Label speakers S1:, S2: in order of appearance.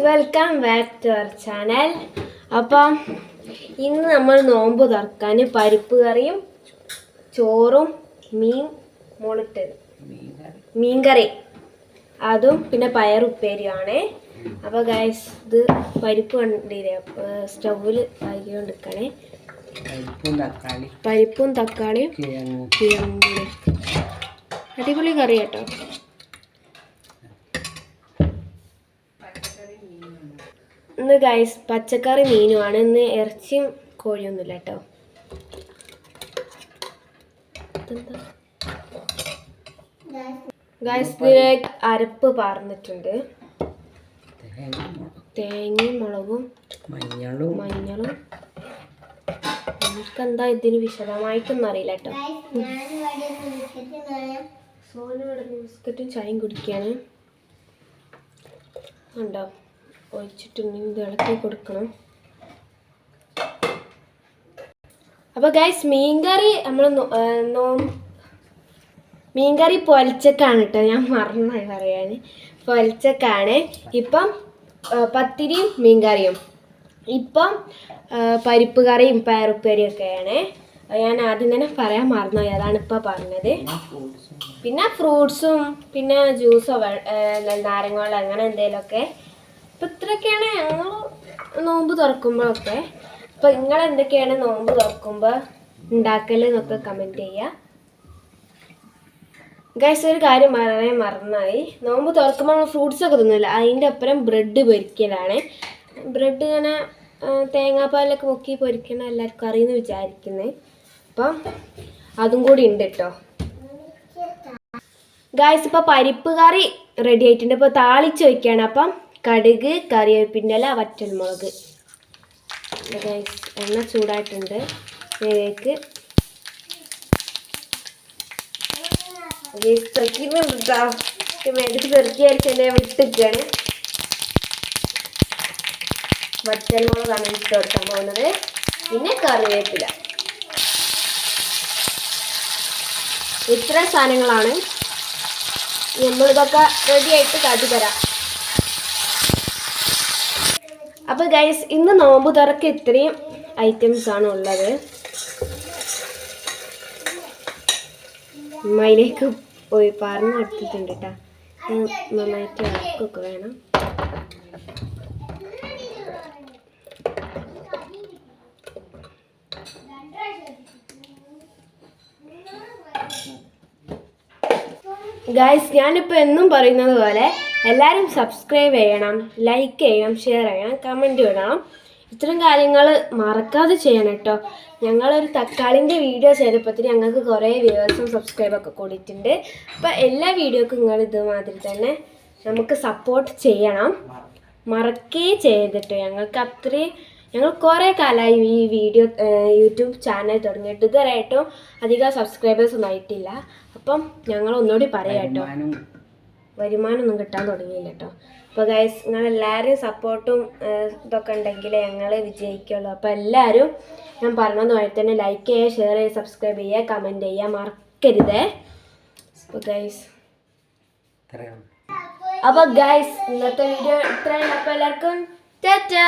S1: Welcome back to our channel. അപ്പം ഇന്ന് നമ്മൾ നോമ്പ് തുറക്കാൻ പരിപ്പ് കറിയും ചോറും മീൻകറി അതും പിന്നെ പയറുപ്പേരിയുമാണ്. അപ്പോൾ ഗൈസ് ഇത് പരിപ്പ് കണ്ടില്ലേ സ്റ്റൗവിൽ ആക്കിക്കൊണ്ടിരിക്കണേ. പരിപ്പും തക്കാളിയും അടിപൊളി കറി കേട്ടോ. ഇന്ന് ഗൈസ് പച്ചക്കറി മീനുമാണ്. ഇന്ന് ഇറച്ചിയും കോഴിയൊന്നുമില്ല കേട്ടോ. ഗൈസ് ഇതിലേക്ക് അരപ്പ് പാർന്നിട്ടുണ്ട്. തേങ്ങയും മുളകും മഞ്ഞളും എനിക്കെന്താ ഇതിന് വിശദമായിട്ടൊന്നും അറിയില്ല കേട്ടോ. സോനു ഇവിടെ ബിസ്ക്കറ്റും ചായയും കുടിക്കുകയാണ്. ഉണ്ടോ ഒഴിച്ചിട്ടുണ്ടെങ്കിൽ ഇത് ഇളക്കി കൊടുക്കണം. അപ്പോൾ ഗൈസ് മീൻകറി പൊലച്ചക്കാണ് കേട്ടോ. ഞാൻ മറന്നായി പറയാൻ. പൊലച്ചക്കാണ്. ഇപ്പം പത്തിരിയും മീൻകറിയും. ഇപ്പം പരിപ്പ് കറിയും പയറുപ്പേരിയും ഒക്കെയാണ്. ഞാൻ ആദ്യം തന്നെ പറയാൻ മറന്നുപോയി, അതാണ് ഇപ്പം പറഞ്ഞത്. പിന്നെ ഫ്രൂട്ട്സും പിന്നെ ജ്യൂസോ നാരങ്ങ വെള്ളം അങ്ങനെ എന്തെങ്കിലുമൊക്കെ. അപ്പം ഇത്രയൊക്കെയാണ് ഞങ്ങൾ നോമ്പ് തുറക്കുമ്പോഴൊക്കെ. അപ്പം നിങ്ങളെന്തൊക്കെയാണ് നോമ്പ് തുറക്കുമ്പോൾ ഉണ്ടാക്കൽ എന്നൊക്കെ കമൻറ്റ് ചെയ്യുക. ഗൈസ് ഒരു കാര്യം പറയാൻ മറന്നായി. നോമ്പ് തുറക്കുമ്പോൾ നമ്മൾ ഫ്രൂട്ട്സൊക്കെ തിന്നില്ല, അതിൻ്റെ അപ്പുറം ബ്രെഡ് പൊരിക്കലാണ്. ബ്രെഡ് ഇങ്ങനെ തേങ്ങാപ്പാലൊക്കെ മുക്കി പൊരിക്കണം എല്ലാവർക്കും അറിയുമെന്ന് വിചാരിക്കുന്നത്. അപ്പം അതും കൂടി ഉണ്ട് കേട്ടോ. ഗൈസ് ഇപ്പോൾ പരിപ്പ് കറി റെഡി ആയിട്ടുണ്ട്. ഇപ്പോൾ താളിച്ച് വയ്ക്കുകയാണ്. അപ്പം കടുക്, കറിവേപ്പിൻ്റെ ഇല, വറ്റൽമുളക്. ഗൈസ് എണ്ണ ചൂടായിട്ടുണ്ട്. ഇതിലേക്ക് മേടിച്ച് പെറുക്കിയായിരിക്കും എന്നെ വിട്ടിരിക്കുകയാണ്. വറ്റൽമുളകാണ് ഇട്ട് കൊടുക്കാൻ പോകുന്നത്. പിന്നെ കറിവേപ്പില. ഇത്ര സാധനങ്ങളാണ്. നമ്മളിതൊക്കെ റെഡി ആയിട്ട് കാട്ടിത്തരാം. അപ്പോൾ ഗൈസ് ഇന്ന് നോമ്പ് തുറക്ക് ഇത്രയും ഐറ്റംസ് ആണ് ഉള്ളത്. അതിലേക്ക് പോയി പറഞ്ഞു എടുത്തിട്ടുണ്ട് കേട്ടോ. നന്നായിട്ട് ഇറക്കൊക്കെ വേണം. ഗൈസ് ഞാനിപ്പോൾ എന്നും പറയുന്നത് പോലെ എല്ലാവരും സബ്സ്ക്രൈബ് ചെയ്യണം, ലൈക്ക് ചെയ്യണം, ഷെയർ ചെയ്യണം, കമൻറ്റ് ഇടണം. ഇത്തരം കാര്യങ്ങൾ മറക്കാതെ ചെയ്യണം കേട്ടോ. ഞങ്ങളൊരു തക്കാളിൻ്റെ വീഡിയോ ചെയ്തപ്പോഴത്തേന് ഞങ്ങൾക്ക് കുറേ വ്യൂവേഴ്സും സബ്സ്ക്രൈബൊക്കെ കൂടിയിട്ടുണ്ട്. അപ്പോൾ എല്ലാ വീഡിയോക്കും നിങ്ങൾ ഇതുമാതിരി തന്നെ നമുക്ക് സപ്പോർട്ട് ചെയ്യണം. മറക്കേ ചെയ്തിട്ട് ഞങ്ങൾ കുറേ കാലമായി ഈ യൂട്യൂബ് ചാനൽ തുടങ്ങിയിട്ട് ഇതുവരെയായിട്ടും അധികം സബ്സ്ക്രൈബേഴ്സ് ഒന്നും ആയിട്ടില്ല. അപ്പം ഞങ്ങൾ ഒന്നുകൂടി പറയാം കേട്ടോ, വരുമാനമൊന്നും കിട്ടാൻ തുടങ്ങിയില്ല കേട്ടോ. അപ്പോൾ ഗൈസ് നിങ്ങളെല്ലാവരും സപ്പോർട്ടും ഇതൊക്കെ ഉണ്ടെങ്കിൽ ഞങ്ങൾ വിജയിക്കുള്ളൂ. അപ്പോൾ എല്ലാവരും ഞാൻ പറഞ്ഞതുമായി തന്നെ ലൈക്ക് ചെയ്യുക, ഷെയർ ചെയ്യുക, സബ്സ്ക്രൈബ് ചെയ്യുക, കമൻറ്റ് ചെയ്യുക മറക്കരുത്. അപ്പോൾ ഗൈസ് ഇന്നത്തെ വീഡിയോ ഇത്രയും. അപ്പോൾ എല്ലാവർക്കും ടാറ്റാ.